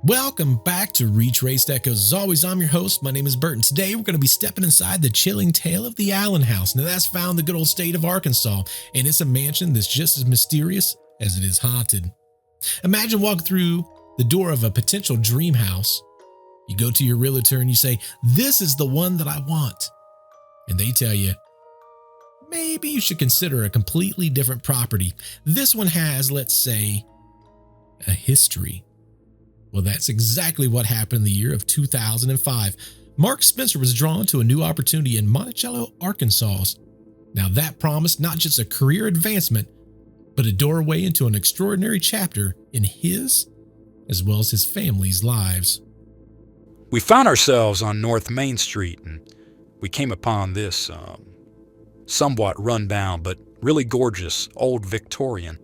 Welcome back to Retraced Echoes. As always, I'm your host. My name is Bert, and today we're going to be stepping inside the chilling tale of the Allen house. Now, that's found in the good old state of Arkansas, and it's a mansion that's just as mysterious as it is haunted. Imagine walking through the door of a potential dream house. You go to your realtor and you say, "This is the one that I want." And they tell you, maybe you should consider a completely different property. This one has, let's say, a history. Well, that's exactly what happened in the year of 2005. Mark Spencer was drawn to a new opportunity in Monticello, Arkansas. Now that promised not just a career advancement, but a doorway into an extraordinary chapter in his, as well as his family's lives. We found ourselves on North Main Street, and we came upon this somewhat run-down but really gorgeous old Victorian.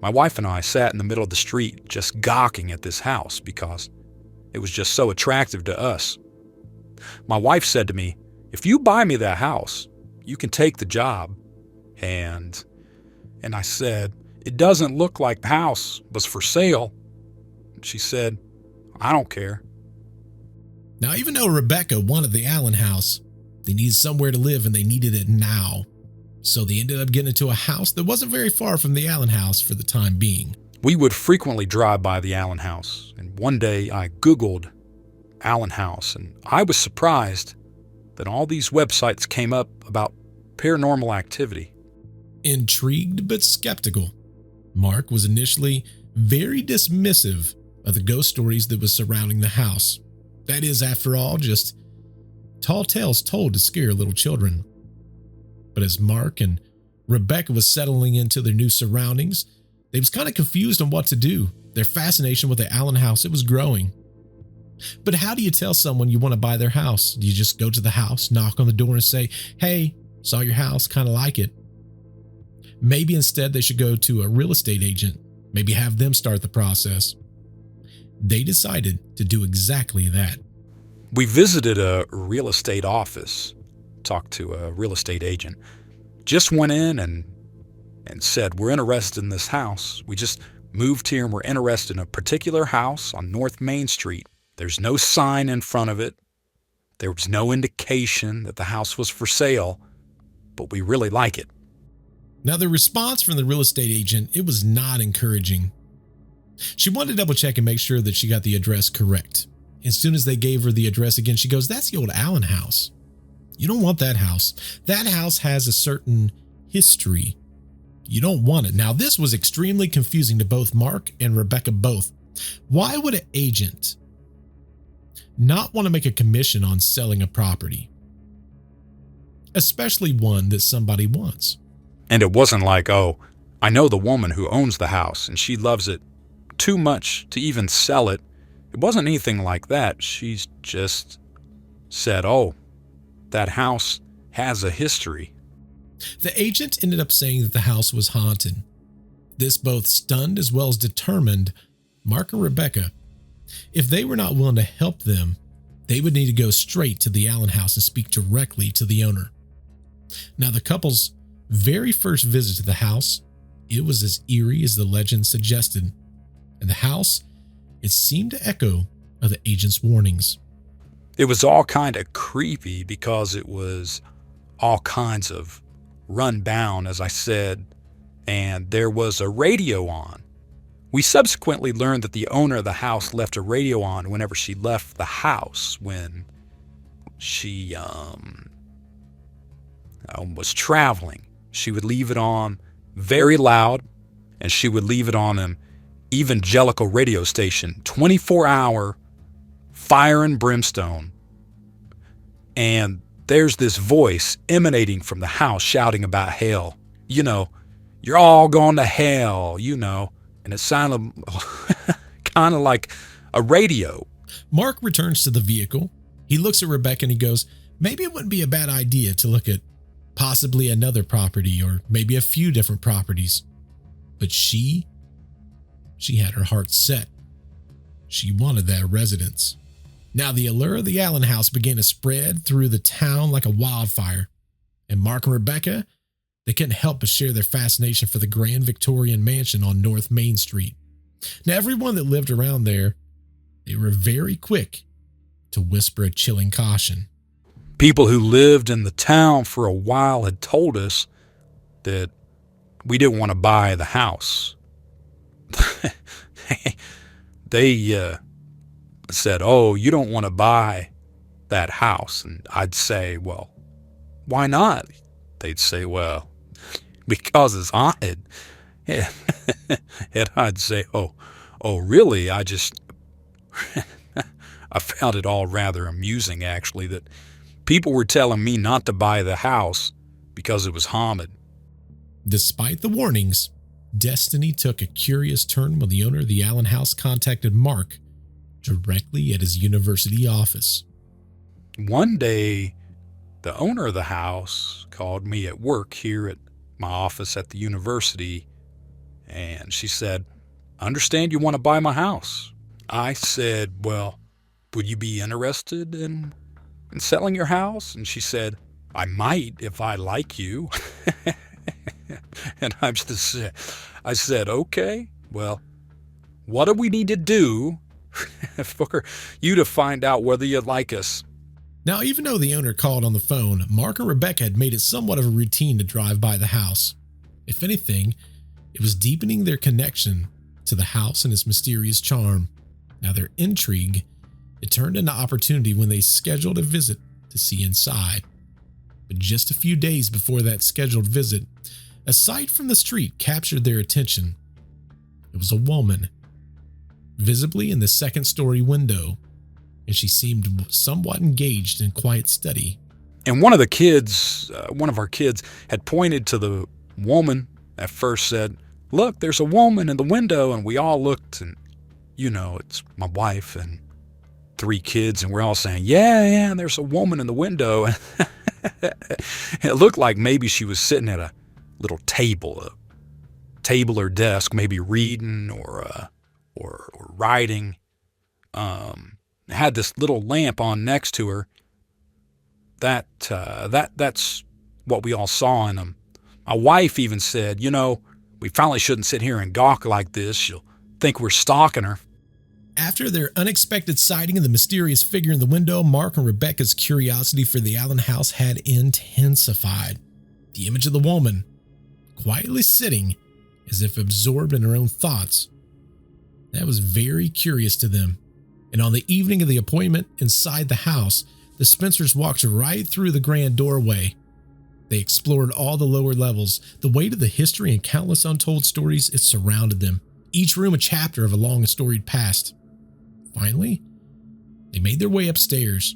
My wife and I sat in the middle of the street just gawking at this house because it was just so attractive to us. My wife said to me, "If you buy me that house, you can take the job." And I said, "It doesn't look like the house was for sale." She said, "I don't care." Now, even though Rebecca wanted the Allen house, they needed somewhere to live and they needed it now. So they ended up getting into a house that wasn't very far from the Allen house for the time being. We would frequently drive by the Allen house, and one day I Googled Allen house, and I was surprised that all these websites came up about paranormal activity. Intrigued but skeptical, Mark was initially very dismissive of the ghost stories that was surrounding the house. That is, after all, just tall tales told to scare little children. But as Mark and Rebecca was settling into their new surroundings, they was kind of confused on what to do. Their fascination with the Allen house, it was growing. But how do you tell someone you want to buy their house? Do you just go to the house, knock on the door and say, "Hey, saw your house, kind of like it"? Maybe instead they should go to a real estate agent, maybe have them start the process. They decided to do exactly that. We visited a real estate office, talked to a real estate agent, just went in and said, "We're interested in this house. We just moved here and we're interested in a particular house on North Main Street. There's no sign in front of it. There was no indication that the house was for sale, but we really like it." Now, the response from the real estate agent, it was not encouraging. She wanted to double check and make sure that she got the address correct. As soon as they gave her the address again, she goes, "That's the old Allen house. You don't want that house. That house has a certain history. You don't want it." Now, this was extremely confusing to both Mark and Rebecca both. Why would an agent not want to make a commission on selling a property, especially one that somebody wants? And it wasn't like, "Oh, I know the woman who owns the house and she loves it too much to even sell it." It wasn't anything like that. She's just said, "Oh, that house has a history." The agent ended up saying that the house was haunted. This both stunned as well as determined Mark and Rebecca. If they were not willing to help them, they would need to go straight to the Allen house and speak directly to the owner. Now, the couple's very first visit to the house, it was as eerie as the legend suggested. And the house, it seemed to echo of the agent's warnings. It was all kind of creepy because it was all kinds of run down, as I said, and there was a radio on. We subsequently learned that the owner of the house left a radio on whenever she left the house when she was traveling. She would leave it on very loud, and she would leave it on an evangelical radio station, 24-hour fire and brimstone. And there's this voice emanating from the house shouting about hell. You know, "You're all going to hell," you know. And it sounded kind of like a radio. Mark returns to the vehicle. He looks at Rebecca and he goes, "Maybe it wouldn't be a bad idea to look at possibly another property or maybe a few different properties." But she had her heart set. She wanted that residence. Now, the allure of the Allen house began to spread through the town like a wildfire, and Mark and Rebecca, they couldn't help but share their fascination for the grand Victorian mansion on North Main Street. Now, everyone that lived around there, they were very quick to whisper a chilling caution. People who lived in the town for a while had told us that we didn't want to buy the house. They said, "Oh, you don't want to buy that house." And I'd say, "Well, why not?" They'd say, "Well, because it's haunted." Yeah. And I'd say, oh, really? I found it all rather amusing, actually, that people were telling me not to buy the house because it was haunted. Despite the warnings, destiny took a curious turn when the owner of the Allen house contacted Mark directly at his university office. One day, the owner of the house called me at work here at my office at the university, and she said, "I understand you want to buy my house." I said, "Well, would you be interested in selling your house?" And she said, "I might if I like you." And I said, "Okay, well, what do we need to do for you to find out whether you like us?" Now, even though the owner called on the phone, Mark and Rebecca had made it somewhat of a routine to drive by the house. If anything, it was deepening their connection to the house and its mysterious charm. Now, their intrigue, it turned into opportunity when they scheduled a visit to see inside. But just a few days before that scheduled visit, a sight from the street captured their attention. It was a woman, visibly in the second-story window, and she seemed somewhat engaged in quiet study. And one of our kids had pointed to the woman. At first said, "Look, there's a woman in the window." And we all looked, and it's my wife and 3 kids, and we're all saying, yeah, there's a woman in the window. It looked like maybe she was sitting at a little table or desk, maybe reading or writing. Had this little lamp on next to her. That's what we all saw in them. My wife even said, "We finally shouldn't sit here and gawk like this. She'll think we're stalking her." After their unexpected sighting of the mysterious figure in the window, Mark and Rebecca's curiosity for the Allen house had intensified. The image of the woman, quietly sitting as if absorbed in her own thoughts, that was very curious to them. And on the evening of the appointment inside the house, the Spencers walked right through the grand doorway. They explored all the lower levels, the weight of the history and countless untold stories it surrounded them, each room a chapter of a long and storied past. Finally, they made their way upstairs.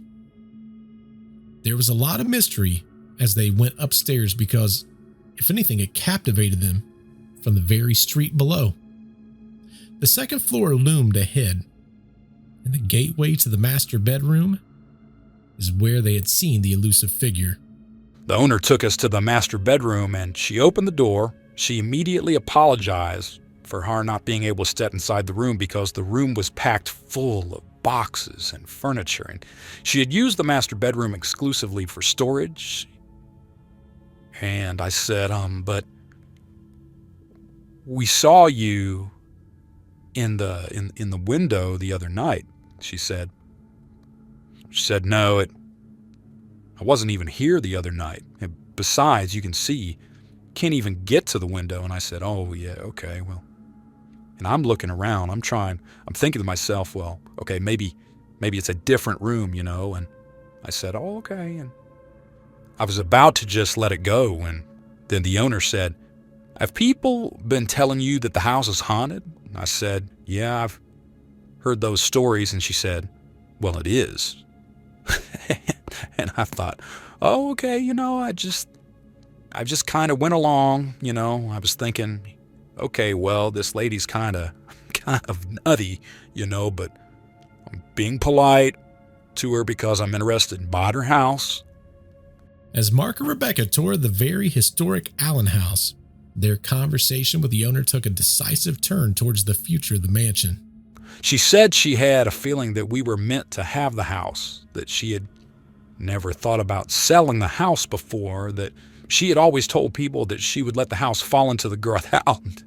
There was a lot of mystery as they went upstairs because, if anything, it captivated them from the very street below. The second floor loomed ahead, and the gateway to the master bedroom is where they had seen the elusive figure. The owner took us to the master bedroom, and she opened the door. She immediately apologized for her not being able to step inside the room because the room was packed full of boxes and furniture, and she had used the master bedroom exclusively for storage. And I said, "But we saw you in the window the other night." She said, "No, I wasn't even here the other night. And besides, you can see, can't even get to the window." And I said, "Oh, yeah, okay, well." And I'm looking around. I'm thinking to myself, well, okay, maybe it's a different room, And I said, "Oh, okay." And I was about to just let it go, and then the owner said, "Have people been telling you that the house is haunted?" And I said, "Yeah, I've heard those stories." And she said, "Well, it is." And I thought, oh, okay, I just kind of went along, I was thinking, okay, well, this lady's kind of nutty, but I'm being polite to her because I'm interested in buying her house. As Mark and Rebecca toured the very historic Allen house, their conversation with the owner took a decisive turn towards the future of the mansion. She said she had a feeling that we were meant to have the house, that she had never thought about selling the house before, that she had always told people that she would let the house fall into the ground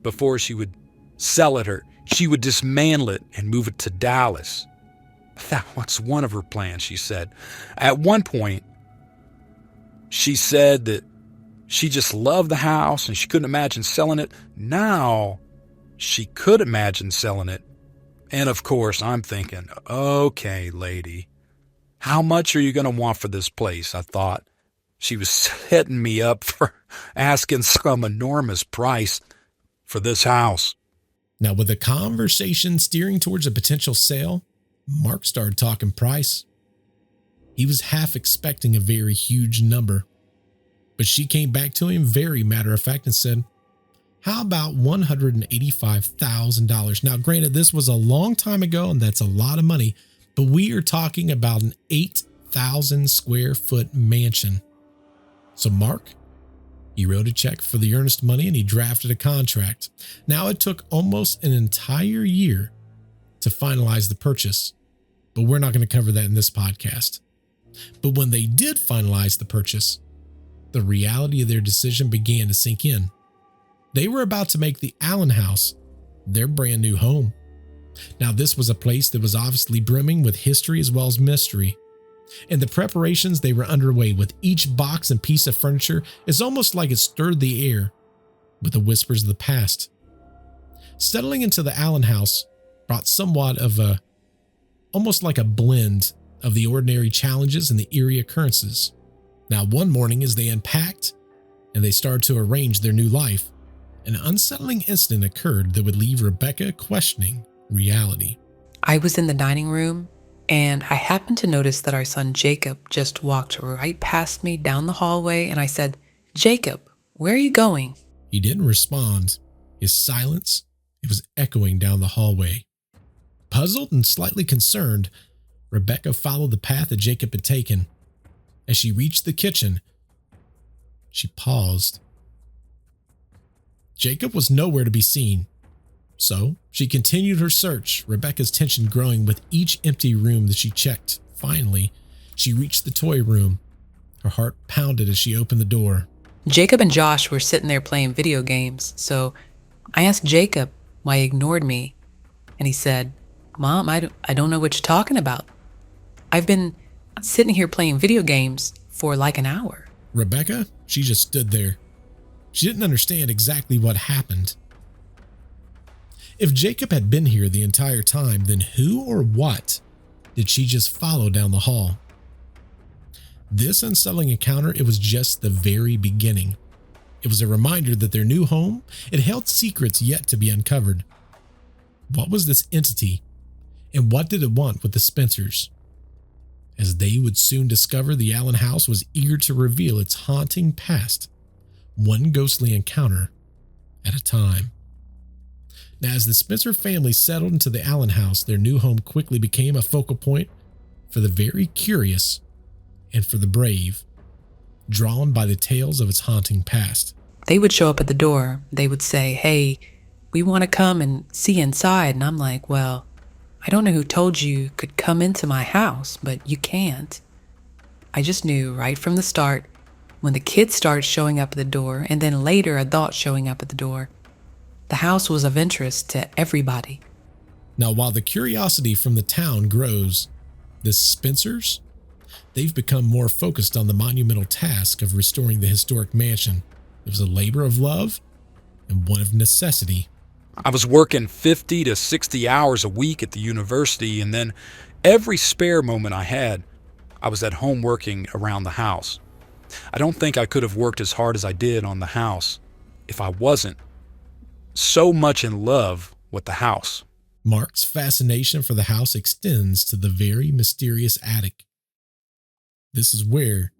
before she would sell it, or She would dismantle it and move it to Dallas. That was one of her plans, she said. At one point, she said that she just loved the house and she couldn't imagine selling it. Now, she could imagine selling it. And of course, I'm thinking, okay, lady, how much are you going to want for this place? I thought. She was setting me up for asking some enormous price for this house. Now, with the conversation steering towards a potential sale, Mark started talking price. He was half expecting a very huge number, but she came back to him very matter of fact and said, how about $185,000? Now, granted, this was a long time ago and that's a lot of money, but we are talking about an 8,000 square foot mansion. So Mark, he wrote a check for the earnest money and he drafted a contract. Now, it took almost an entire year to finalize the purchase, but we're not going to cover that in this podcast. But when they did finalize the purchase, the reality of their decision began to sink in. They were about to make the Allen house their brand new home. Now, this was a place that was obviously brimming with history as well as mystery. And the preparations, they were underway with each box and piece of furniture. It's almost like it stirred the air with the whispers of the past. Settling into the Allen house brought somewhat of almost like a blend of the ordinary challenges and the eerie occurrences. Now, one morning as they unpacked and they started to arrange their new life, an unsettling incident occurred that would leave Rebecca questioning reality. I was in the dining room and I happened to notice that our son Jacob just walked right past me down the hallway, and I said, "Jacob, where are you going?" He didn't respond. His silence, it was echoing down the hallway. Puzzled and slightly concerned, Rebecca followed the path that Jacob had taken. As she reached the kitchen, she paused. Jacob was nowhere to be seen. So she continued her search, Rebecca's tension growing with each empty room that she checked. Finally, she reached the toy room. Her heart pounded as she opened the door. Jacob and Josh were sitting there playing video games, so I asked Jacob why he ignored me, and he said, "Mom, I don't know what you're talking about. I've been sitting here playing video games for like an hour." Rebecca, she just stood there. She didn't understand exactly what happened. If Jacob had been here the entire time, then who or what did she just follow down the hall? This unsettling encounter, it was just the very beginning. It was a reminder that their new home, it held secrets yet to be uncovered. What was this entity, and what did it want with the Spencers? As they would soon discover, the Allen house was eager to reveal its haunting past, one ghostly encounter at a time. Now, as the Spencer family settled into the Allen house, their new home quickly became a focal point for the very curious and for the brave, drawn by the tales of its haunting past. They would show up at the door. They would say, "Hey, we want to come and see inside." And I'm like, "Well, I don't know who told you could come into my house, but you can't." I just knew right from the start, when the kids started showing up at the door, and then later adults showing up at the door, the house was of interest to everybody. Now, while the curiosity from the town grows, the Spencers, they've become more focused on the monumental task of restoring the historic mansion. It was a labor of love and one of necessity. I was working 50 to 60 hours a week at the university, and then every spare moment I had, I was at home working around the house. I don't think I could have worked as hard as I did on the house if I wasn't so much in love with the house. Mark's fascination for the house extends to the very mysterious attic. This is where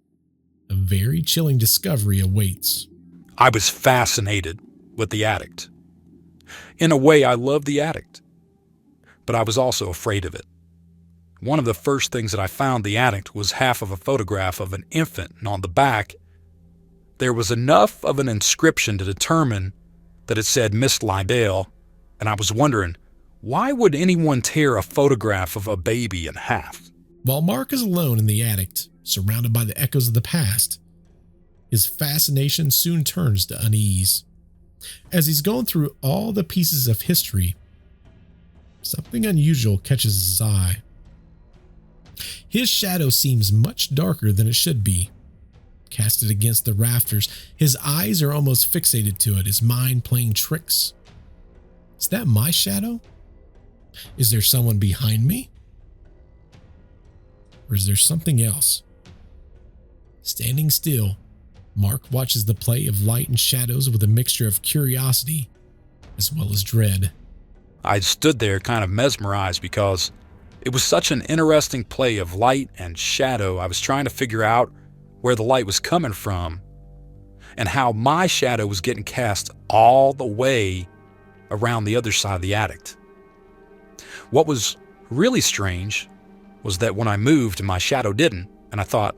a very chilling discovery awaits. I was fascinated with the attic. In a way, I loved the attic, but I was also afraid of it. One of the first things that I found in the attic was half of a photograph of an infant, and on the back, there was enough of an inscription to determine that it said Miss Liddell, and I was wondering, why would anyone tear a photograph of a baby in half? While Mark is alone in the attic, surrounded by the echoes of the past, his fascination soon turns to unease. As he's going through all the pieces of history, something unusual catches his eye. His shadow seems much darker than it should be. Casted against the rafters, his eyes are almost fixated to it, his mind playing tricks. Is that my shadow? Is there someone behind me? Or is there something else? Standing still, Mark watches the play of light and shadows with a mixture of curiosity as well as dread. I stood there kind of mesmerized because it was such an interesting play of light and shadow. I was trying to figure out where the light was coming from and how my shadow was getting cast all the way around the other side of the attic. What was really strange was that when I moved, my shadow didn't, and I thought,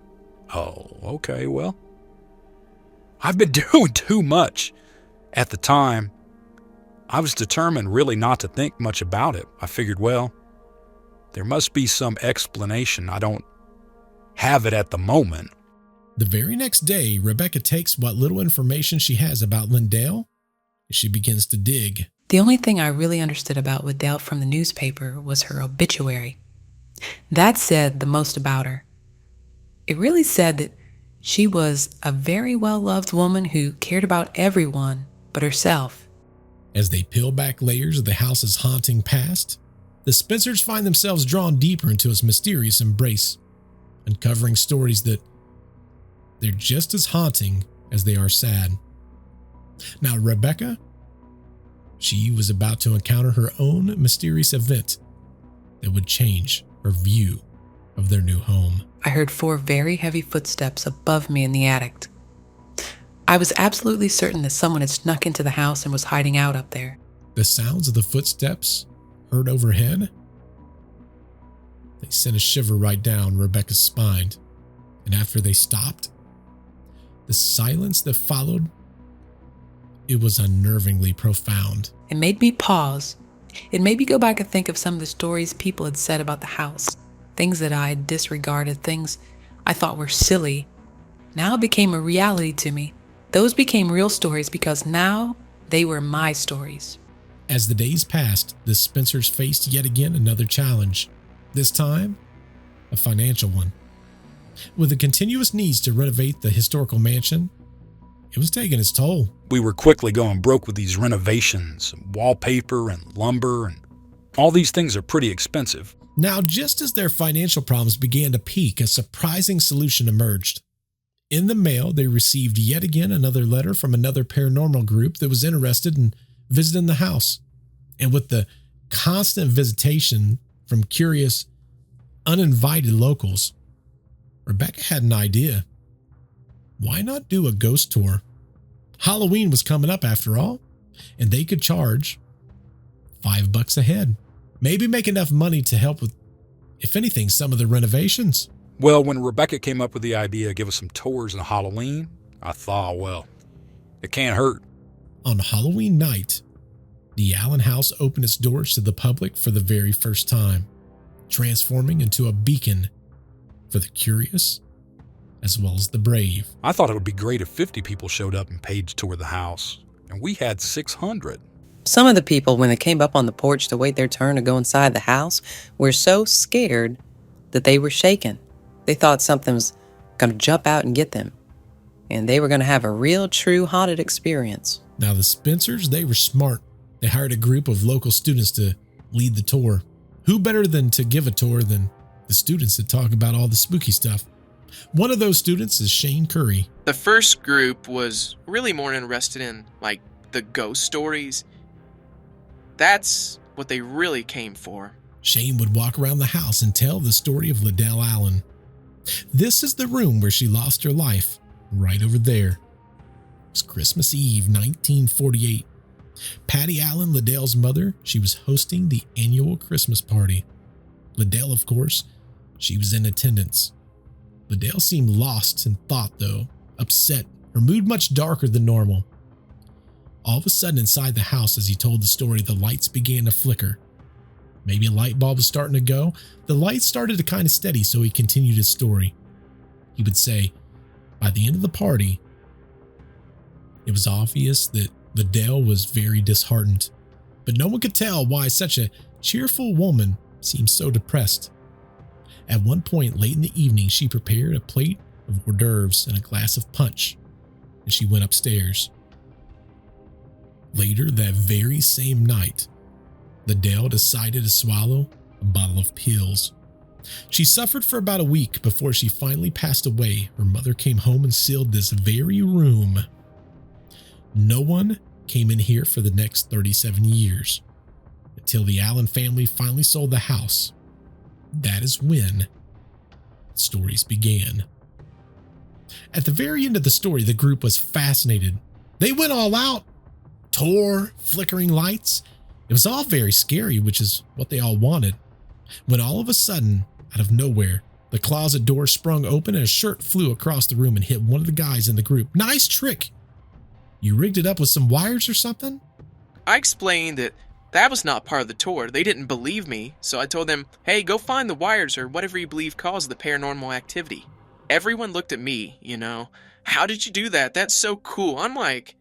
oh, okay, well, I've been doing too much. At the time, I was determined really not to think much about it. I figured, well, there must be some explanation. I don't have it at the moment. The very next day, Rebecca takes what little information she has about Liddell and she begins to dig. The only thing I really understood about Liddell from the newspaper was her obituary. That said the most about her. It really said that she was a very well-loved woman who cared about everyone but herself. As they peel back layers of the house's haunting past, the Spencers find themselves drawn deeper into its mysterious embrace, uncovering stories that they're just as haunting as they are sad. Now, Rebecca, she was about to encounter her own mysterious event that would change her view of their new home. I heard 4 very heavy footsteps above me in the attic. I was absolutely certain that someone had snuck into the house and was hiding out up there. The sounds of the footsteps heard overhead, they sent a shiver right down Rebecca's spine. And after they stopped, the silence that followed, it was unnervingly profound. It made me pause. It made me go back and think of some of the stories people had said about the house. Things that I had disregarded, things I thought were silly. Now became a reality to me. Those became real stories because now they were my stories. As the days passed, the Spencers faced yet again another challenge. This time, a financial one. With the continuous needs to renovate the historical mansion, it was taking its toll. We were quickly going broke with these renovations, wallpaper and lumber, and all these things are pretty expensive. Now, just as their financial problems began to peak, a surprising solution emerged. In the mail, they received yet again another letter from another paranormal group that was interested in visiting the house. And with the constant visitation from curious, uninvited locals, Rebecca had an idea. Why not do a ghost tour? Halloween was coming up after all, and they could charge $5 a head. Maybe make enough money to help with, if anything, some of the renovations. Well, when Rebecca came up with the idea of give us some tours on Halloween, I thought, well, it can't hurt. On Halloween night, the Allen house opened its doors to the public for the very first time, transforming into a beacon for the curious as well as the brave. I thought it would be great if 50 people showed up and paid to tour the house, and we had 600. Some of the people, when they came up on the porch to wait their turn to go inside the house, were so scared that they were shaken. They thought something was going to jump out and get them, and they were going to have a real, true haunted experience. Now, the Spencers, they were smart. They hired a group of local students to lead the tour. Who better than to give a tour than the students that talk about all the spooky stuff? One of those students is Shane Curry. The first group was really more interested in, like, the ghost stories. That's what they really came for. Shane would walk around the house and tell the story of Liddell Allen. This is the room where she lost her life, right over there. It was Christmas Eve, 1948. Patty Allen, Liddell's mother, she was hosting the annual Christmas party. Liddell, of course, she was in attendance. Liddell seemed lost in thought, though, upset, her mood much darker than normal. All of a sudden, inside the house, as he told the story, the lights began to flicker. Maybe a light bulb was starting to go. The lights started to kind of steady, so he continued his story. He would say, by the end of the party, it was obvious that Liddell was very disheartened, but no one could tell why such a cheerful woman seemed so depressed. At one point late in the evening, she prepared a plate of hors d'oeuvres and a glass of punch, and she went upstairs. Later that very same night, Liddell decided to swallow a bottle of pills. She suffered for about a week before she finally passed away. Her mother came home and sealed this very room. No one came in here for the next 37 years, until the Allen family finally sold the house. That is when stories began. At the very end of the story, the group was fascinated. They went all out. Tour, flickering lights. It was all very scary, which is what they all wanted. When all of a sudden, out of nowhere, the closet door sprung open and a shirt flew across the room and hit one of the guys in the group. Nice trick. You rigged it up with some wires or something? I explained that was not part of the tour. They didn't believe me, so I told them, hey, go find the wires or whatever you believe caused the paranormal activity. Everyone looked at me, How did you do that? That's so cool. I'm like,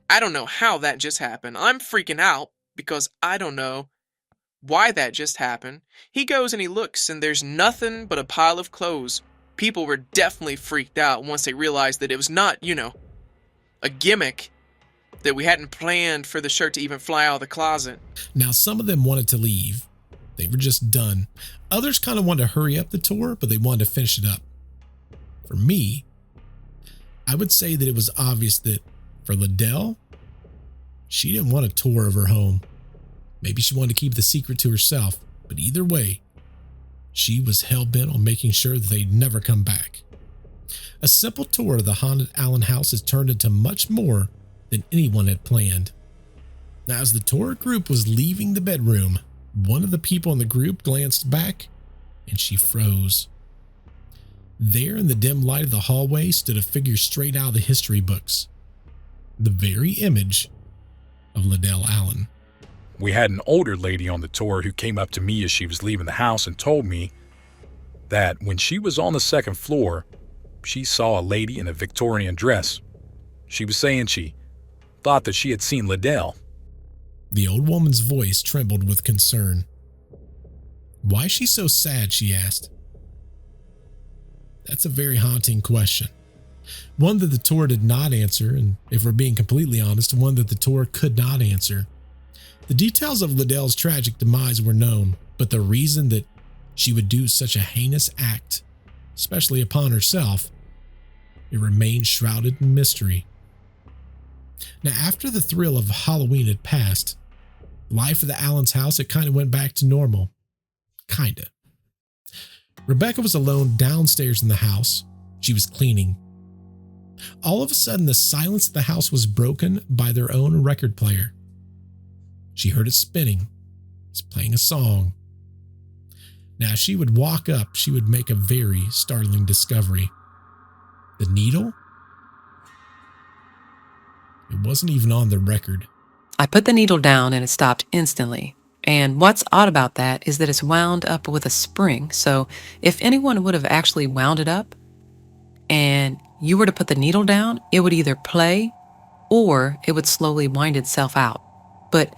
I don't know how that just happened. I'm freaking out because I don't know why that just happened. He goes and he looks and there's nothing but a pile of clothes. People were definitely freaked out once they realized that it was not, a gimmick, that we hadn't planned for the shirt to even fly out of the closet. Now, some of them wanted to leave. They were just done. Others kind of wanted to hurry up the tour, but they wanted to finish it up. For me, I would say that it was obvious that for Liddell, she didn't want a tour of her home. Maybe she wanted to keep the secret to herself, but either way, she was hell-bent on making sure that they'd never come back. A simple tour of the haunted Allen house has turned into much more than anyone had planned. Now, as the tour group was leaving the bedroom, one of the people in the group glanced back and she froze. There in the dim light of the hallway stood a figure straight out of the history books. The very image of Liddell Allen. We had an older lady on the tour who came up to me as she was leaving the house and told me that when she was on the second floor, she saw a lady in a Victorian dress. She was saying she thought that she had seen Liddell. The old woman's voice trembled with concern. Why is she so sad? She asked. That's a very haunting question. One that the tour did not answer, and if we're being completely honest, one that the tour could not answer. The details of Liddell's tragic demise were known, but the reason that she would do such a heinous act, especially upon herself, it remained shrouded in mystery. Now, after the thrill of Halloween had passed, life at the Allen's house, it kind of went back to normal. Kinda. Rebecca was alone downstairs in the house. She was cleaning. All of a sudden, the silence of the house was broken by their own record player. She heard it spinning. It's playing a song. Now, as she would walk up, she would make a very startling discovery. The needle? It wasn't even on the record. I put the needle down and it stopped instantly. And what's odd about that is that it's wound up with a spring. So if anyone would have actually wound it up and you were to put the needle down, it would either play or it would slowly wind itself out. But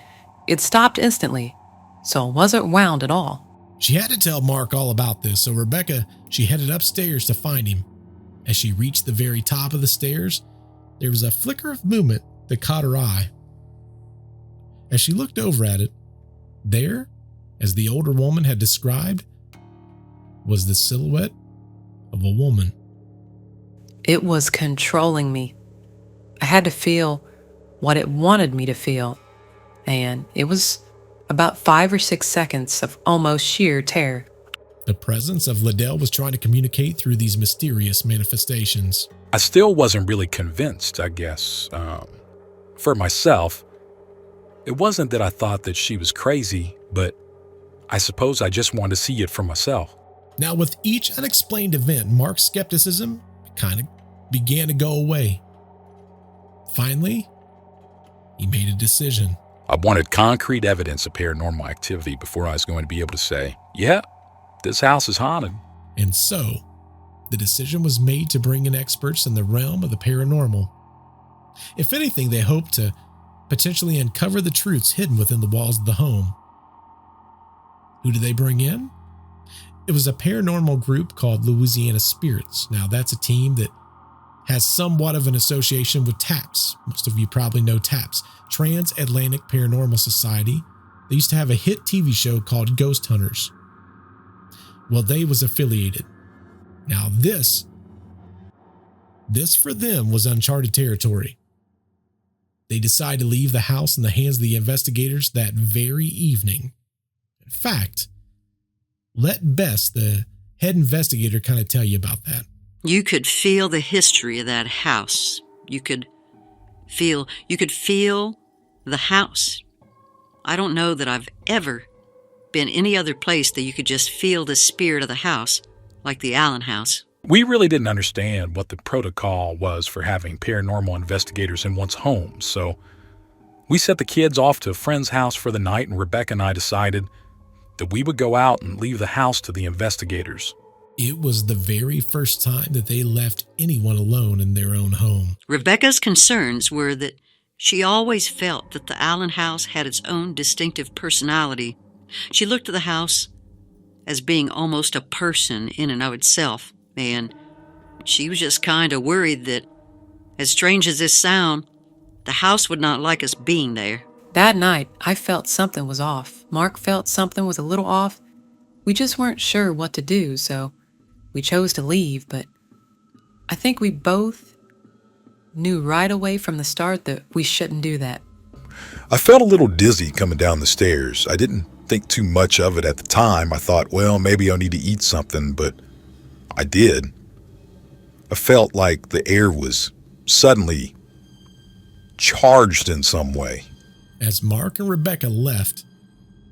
it stopped instantly, so it wasn't wound at all. She had to tell Mark all about this, so Rebecca, she headed upstairs to find him. As she reached the very top of the stairs, there was a flicker of movement that caught her eye. As she looked over at it, there, as the older woman had described, was the silhouette of a woman. It was controlling me. I had to feel what it wanted me to feel, and it was about 5 or 6 seconds of almost sheer terror. The presence of Liddell was trying to communicate through these mysterious manifestations. I still wasn't really convinced, I guess. For myself, it wasn't that I thought that she was crazy, but I suppose I just wanted to see it for myself. Now, with each unexplained event, Mark's skepticism kind of began to go away. Finally, he made a decision. I wanted concrete evidence of paranormal activity before I was going to be able to say, yeah, this house is haunted. And so, the decision was made to bring in experts in the realm of the paranormal. If anything, they hoped to potentially uncover the truths hidden within the walls of the home. Who did they bring in? It was a paranormal group called Louisiana Spirits. Now, that's a team that has somewhat of an association with TAPS. Most of you probably know TAPS, Transatlantic Paranormal Society. They used to have a hit TV show called Ghost Hunters. Well, they was affiliated. Now, this for them was uncharted territory. They decided to leave the house in the hands of the investigators that very evening. In fact, let Bess, the head investigator, kind of tell you about that. You could feel the history of that house. You could feel the house. I don't know that I've ever been any other place that you could just feel the spirit of the house, like the Allen house. We really didn't understand what the protocol was for having paranormal investigators in one's home, so we sent the kids off to a friend's house for the night, and Rebecca and I decided that we would go out and leave the house to the investigators. It was the very first time that they left anyone alone in their own home. Rebecca's concerns were that she always felt that the Allen house had its own distinctive personality. She looked at the house as being almost a person in and of itself, and she was just kind of worried that, as strange as this sound, the house would not like us being there. That night, I felt something was off. Mark felt something was a little off. We just weren't sure what to do, so we chose to leave, but I think we both knew right away from the start that we shouldn't do that. I felt a little dizzy coming down the stairs. I didn't think too much of it at the time. I thought, well, maybe I'll need to eat something, but I did. I felt like the air was suddenly charged in some way. As Mark and Rebecca left,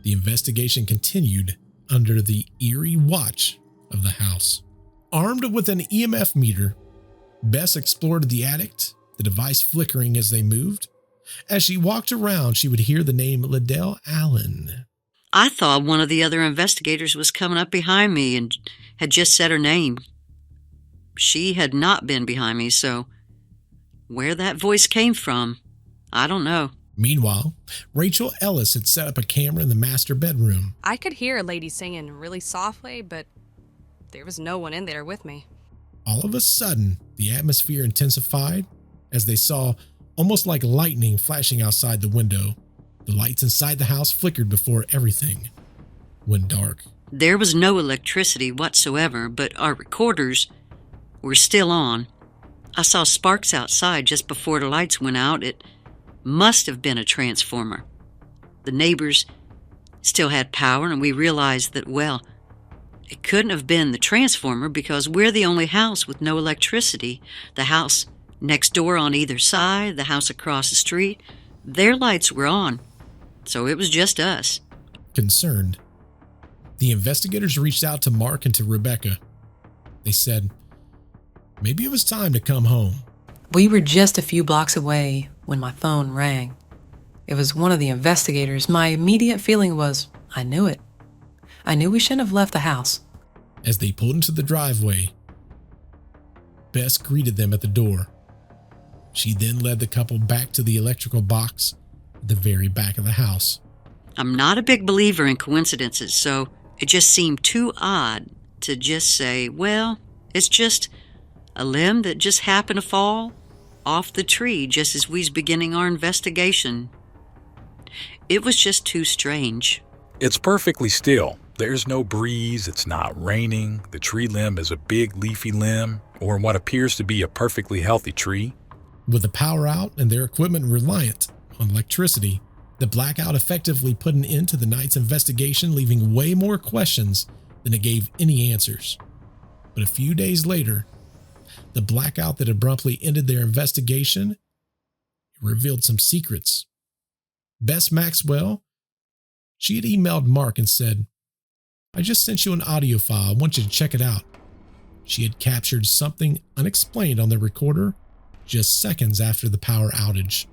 the investigation continued under the eerie watch of the house. Armed with an EMF meter, Bess explored the attic, the device flickering as they moved. As she walked around, she would hear the name Liddell Allen. I thought one of the other investigators was coming up behind me and had just said her name. She had not been behind me, so where that voice came from, I don't know. Meanwhile, Rachel Ellis had set up a camera in the master bedroom. I could hear a lady singing really softly, but there was no one in there with me. All of a sudden, the atmosphere intensified as they saw almost like lightning flashing outside the window. The lights inside the house flickered before everything went dark. There was no electricity whatsoever, but our recorders were still on. I saw sparks outside just before the lights went out. It must have been a transformer. The neighbors still had power, and we realized that, well, it couldn't have been the transformer because we're the only house with no electricity. The house next door on either side, the house across the street, their lights were on. So it was just us. Concerned, the investigators reached out to Mark and to Rebecca. They said, maybe it was time to come home. We were just a few blocks away when my phone rang. It was one of the investigators. My immediate feeling was, I knew it. I knew we shouldn't have left the house. As they pulled into the driveway, Bess greeted them at the door. She then led the couple back to the electrical box at the very back of the house. I'm not a big believer in coincidences, so it just seemed too odd to just say, well, it's just a limb that just happened to fall off the tree just as we was beginning our investigation. It was just too strange. It's perfectly still. There's no breeze, it's not raining, the tree limb is a big leafy limb, or what appears to be a perfectly healthy tree. With the power out and their equipment reliant on electricity, the blackout effectively put an end to the night's investigation, leaving way more questions than it gave any answers. But a few days later, the blackout that abruptly ended their investigation revealed some secrets. Bess Maxwell, she had emailed Mark and said, I just sent you an audio file. I want you to check it out. She had captured something unexplained on the recorder just seconds after the power outage.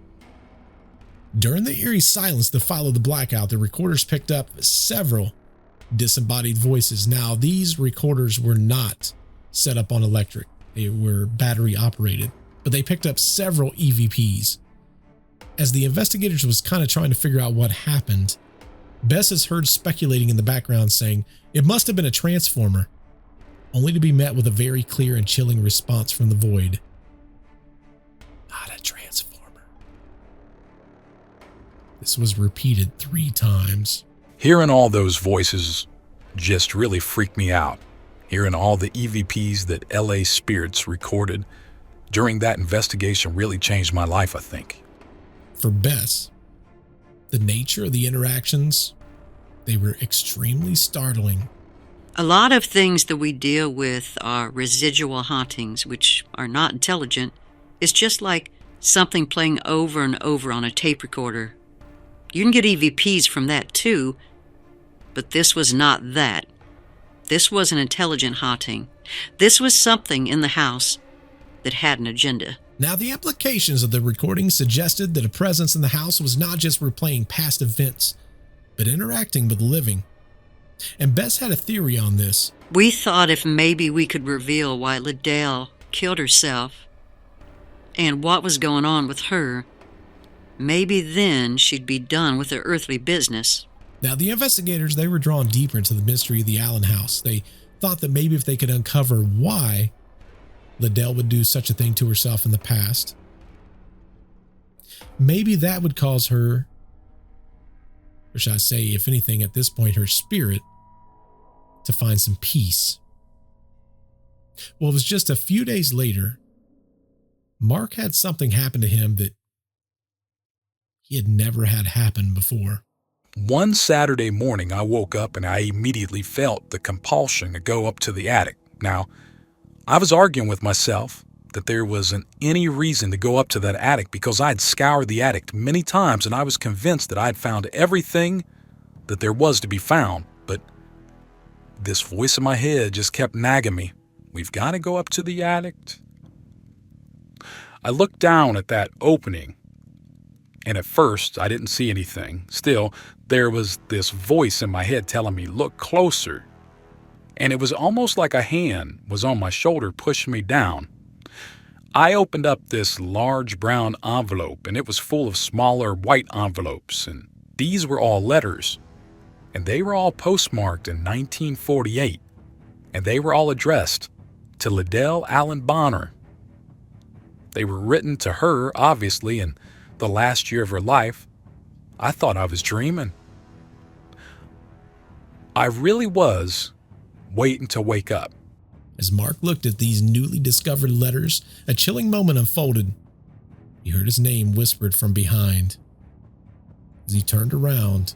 During the eerie silence that followed the blackout, the recorders picked up several disembodied voices. Now, these recorders were not set up on electric. They were battery operated, but they picked up several EVPs. As the investigators was kind of trying to figure out what happened, Bess is heard speculating in the background saying it must have been a transformer, only to be met with a very clear and chilling response from the void. Not a transformer. This was repeated 3 times. Hearing all those voices just really freaked me out. Hearing all the EVPs that LA Spirits recorded during that investigation really changed my life, I think. For Bess, the nature of the interactions, they were extremely startling. A lot of things that we deal with are residual hauntings, which are not intelligent. It's just like something playing over and over on a tape recorder. You can get EVPs from that too, but this was not that. This was an intelligent haunting. This was something in the house that had an agenda. Now, the implications of the recording suggested that a presence in the house was not just replaying past events, but interacting with the living. And Bess had a theory on this. We thought if maybe we could reveal why Liddell killed herself and what was going on with her, maybe then she'd be done with her earthly business. Now, the investigators, they were drawn deeper into the mystery of the Allen house. They thought that maybe if they could uncover why Liddell would do such a thing to herself in the past, maybe that would cause her, or should I say, if anything, at this point, her spirit, to find some peace. Well, it was just a few days later, Mark had something happen to him that he had never had happen before. One Saturday morning, I woke up and I immediately felt the compulsion to go up to the attic. Now, I was arguing with myself that there wasn't any reason to go up to that attic because I'd scoured the attic many times and I was convinced that I'd found everything that there was to be found. But this voice in my head just kept nagging me. We've got to go up to the attic. I looked down at that opening, and at first I didn't see anything. Still, there was this voice in my head telling me, look closer. And it was almost like a hand was on my shoulder pushing me down. I opened up this large brown envelope, and it was full of smaller white envelopes, and these were all letters. And they were all postmarked in 1948, and they were all addressed to Liddell Allen Bonner. They were written to her, obviously, in the last year of her life. I thought I was dreaming. I really was waiting to wake up. As Mark looked at these newly discovered letters, a chilling moment unfolded. He heard his name whispered from behind. As he turned around,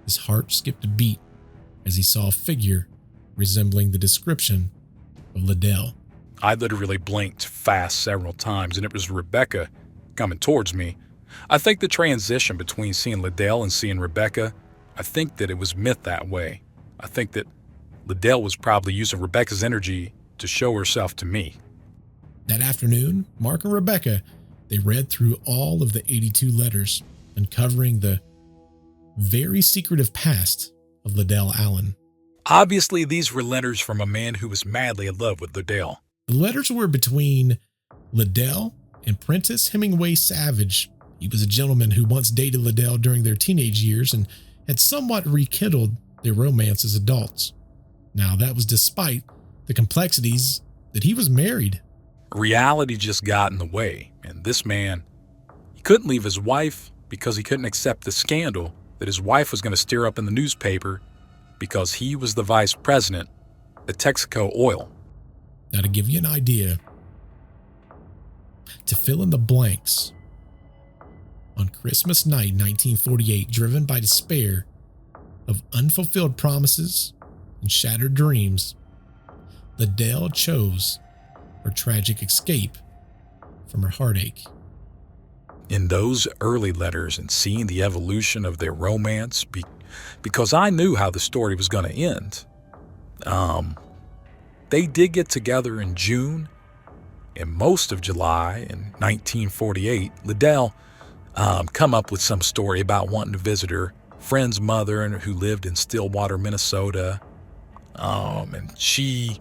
his heart skipped a beat as he saw a figure resembling the description of Liddell. I literally blinked fast several times, and it was Rebecca coming towards me. I think the transition between seeing Liddell and seeing Rebecca, I think that it was meant that way. I think that Liddell was probably using Rebecca's energy to show herself to me. That afternoon, Mark and Rebecca, they read through all of the 82 letters, uncovering the very secretive past of Liddell Allen. Obviously, these were letters from a man who was madly in love with Liddell. The letters were between Liddell and Prentice Hemingway Savage. He was a gentleman who once dated Liddell during their teenage years and had somewhat rekindled their romance as adults. Now, that was despite the complexities that he was married. Reality just got in the way, and this man, he couldn't leave his wife because he couldn't accept the scandal that his wife was going to stir up in the newspaper because he was the vice president at Texaco Oil. Now, to give you an idea, to fill in the blanks, on Christmas night 1948, driven by despair of unfulfilled promises and shattered dreams, Liddell chose her tragic escape from her heartache. In those early letters and seeing the evolution of their romance, because I knew how the story was going to end, they did get together in June. In most of July in 1948, Liddell come up with some story about wanting to visit her friend's mother who lived in Stillwater, Minnesota. And she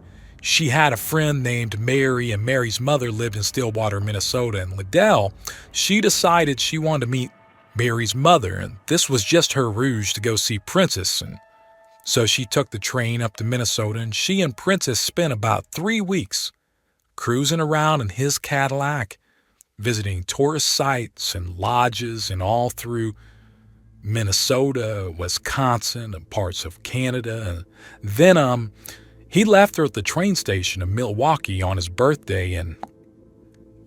had a friend named Mary, and Mary's mother lived in Stillwater, Minnesota. And Liddell, she decided she wanted to meet Mary's mother, and this was just her ruse to go see Princess. And so she took the train up to Minnesota, and she and Princess spent about 3 weeks cruising around in his Cadillac, visiting tourist sites and lodges and all through Minnesota, Wisconsin, and parts of Canada. And then he left her at the train station in Milwaukee on his birthday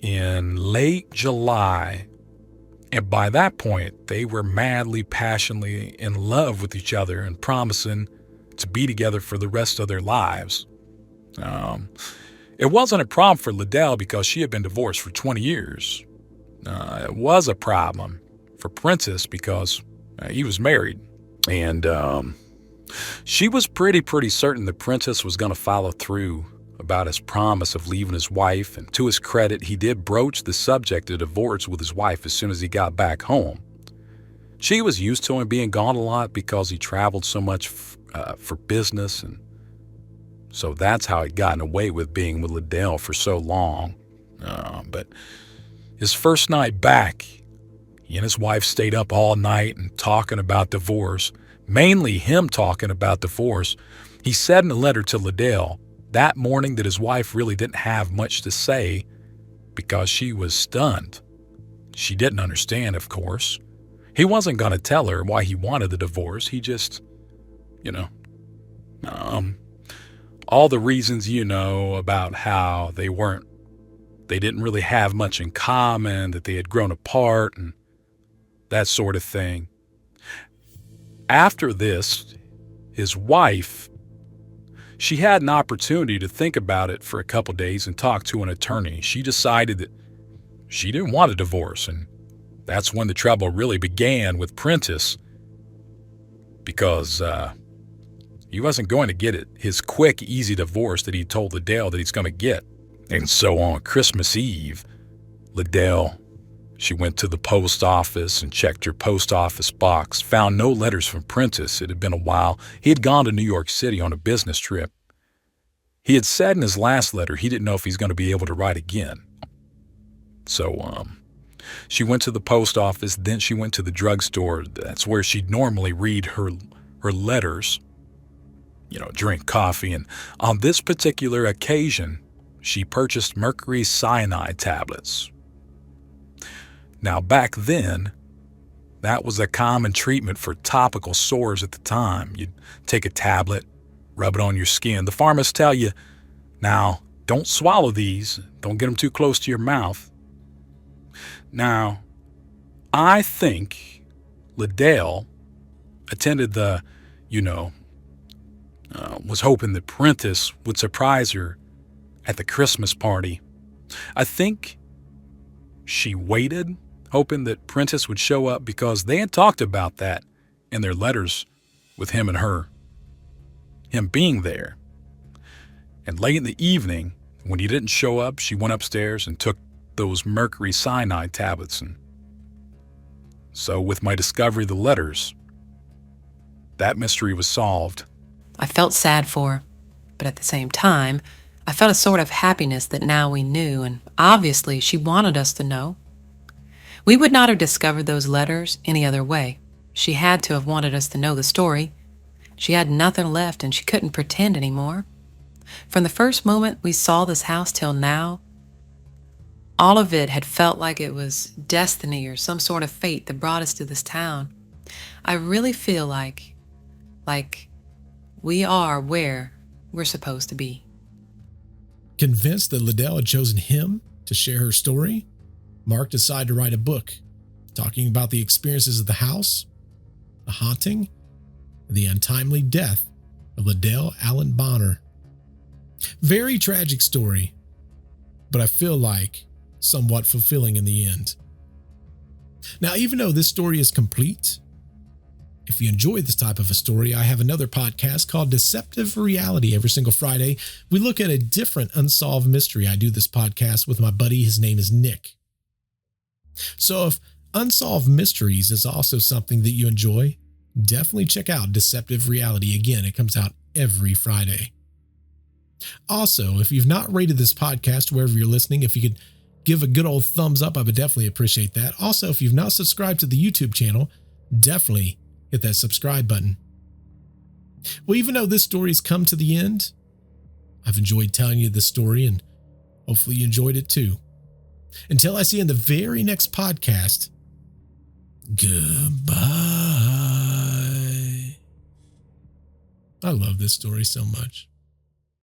in late July. And by that point, they were madly, passionately in love with each other and promising to be together for the rest of their lives. It wasn't a problem for Liddell because she had been divorced for 20 years. It was a problem for Princess because he was married. And she was pretty certain that Princess was going to follow through about his promise of leaving his wife. And to his credit, he did broach the subject of divorce with his wife as soon as he got back home. She was used to him being gone a lot because he traveled so much for business, and so that's how he'd gotten away with being with Liddell for so long. But his first night back, he and his wife stayed up all night and talking about divorce, mainly him talking about divorce. He said in a letter to Liddell that morning that his wife really didn't have much to say because she was stunned. She didn't understand, of course. He wasn't going to tell her why he wanted the divorce. He just, all the reasons about how they didn't really have much in common, that they had grown apart and that sort of thing. After this, his wife, she had an opportunity to think about it for a couple days and talk to an attorney. She decided that she didn't want a divorce, and that's when the trouble really began with Princess, because he wasn't going to get his quick, easy divorce that he told Liddell that he's going to get. And so on Christmas Eve, Liddell, she went to the post office and checked her post office box, found no letters from Princess. It had been a while. He had gone to New York City on a business trip. He had said in his last letter he didn't know if he's going to be able to write again. So, she went to the post office, then she went to the drugstore. That's where she'd normally read her letters, drink coffee. And on this particular occasion, she purchased mercury cyanide tablets. Now, back then, that was a common treatment for topical sores at the time. You'd take a tablet, rub it on your skin. The pharmacists tell you, now, don't swallow these. Don't get them too close to your mouth. Now, I think Liddell attended was hoping that Princess would surprise her at the Christmas party. I think she waited, hoping that Princess would show up because they had talked about that in their letters with him and her, him being there. And late in the evening, when he didn't show up, she went upstairs and took those mercury cyanide tablets. And so with my discovery of the letters, that mystery was solved. I felt sad for her, but at the same time, I felt a sort of happiness that now we knew, and obviously she wanted us to know. We would not have discovered those letters any other way. She had to have wanted us to know the story. She had nothing left and she couldn't pretend anymore. From the first moment we saw this house till now, all of it had felt like it was destiny or some sort of fate that brought us to this town. I really feel like we are where we're supposed to be. Convinced that Liddell had chosen him to share her story, Mark decided to write a book talking about the experiences of the house, the haunting, and the untimely death of Liddell Allen Bonner. Very tragic story, but I feel like somewhat fulfilling in the end. Now, even though this story is complete, if you enjoy this type of a story, I have another podcast called Deceptive Reality. Every single Friday, we look at a different unsolved mystery. I do this podcast with my buddy. His name is Nick. So if unsolved mysteries is also something that you enjoy, definitely check out Deceptive Reality. Again, it comes out every Friday. Also, if you've not rated this podcast wherever you're listening, if you could give a good old thumbs up. I would definitely appreciate that. Also, if you've not subscribed to the YouTube channel, definitely hit that subscribe button. Well, even though this story's come to the end, I've enjoyed telling you this story, and hopefully you enjoyed it too. Until I see you in the very next podcast, goodbye. I love this story so much.